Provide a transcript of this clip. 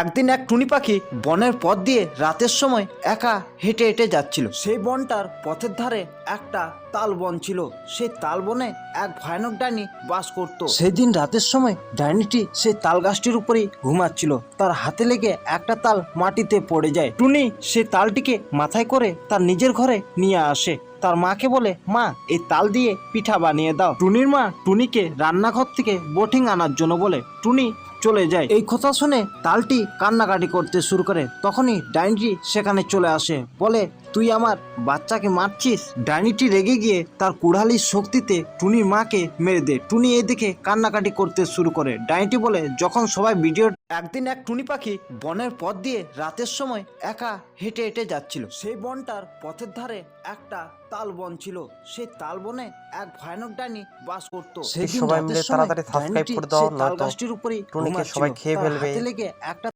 একদিন এক টুনি পাখি বনের পথ দিয়ে রাতের সময় একা হেঁটে হেঁটে যাচ্ছিল। সেই বনটার পথের ধারে একটা তাল বন ছিল। সেই তাল বনে এক ভয়ানক ডাইনি বাস করত। সেদিন রাতের সময় ডাইনিটি সেই তাল গাছটির উপরেই ঘুমাচ্ছিল। তার হাতে লেগে একটা তাল মাটিতে পড়ে যায়। টুনি সেই তালটিকে মাথায় করে তার নিজের ঘরে নিয়ে আসে। তার মাকে বলে, মা, এই তাল দিয়ে পিঠা বানিয়ে দাও। টুনির মা টুনিকে রান্নাঘর থেকে বটিং আনার জন্য বলে। টুনি চলে যায়। এই কথা শুনে তালটি কান্নাকাটি করতে শুরু করে। তখনই ডাইনিটি সেখানে চলে আসে, বলে, তুই আমার বাচ্চাকে মারছিস। ডাইনিটি রেগে গিয়ে তার কুড়ালির শক্তিতে টুনির মাকে মেরে দেয়। টুনি এই দেখে কান্নাকাটি করতে শুরু করে। ডাইনিটি বলে, যখন সবাই ভিডিও একদিন এক টুনি পাখি বনের পথ দিয়ে রাতের সময় একা হেঁটে হেঁটে যাচ্ছিল। সেই বনটার পথের ধারে একটা তাল বন ছিল। সেই তাল বনে এক ভয়ানক ডাইনি বাস করত। সবাই মিলে তাড়াতাড়ি সাবস্ক্রাইব করে দাও, তাল নয়তো গাছটির উপরেই টুনিকে সবাই খেয়ে ফেলবে। হাতে লেগে একটা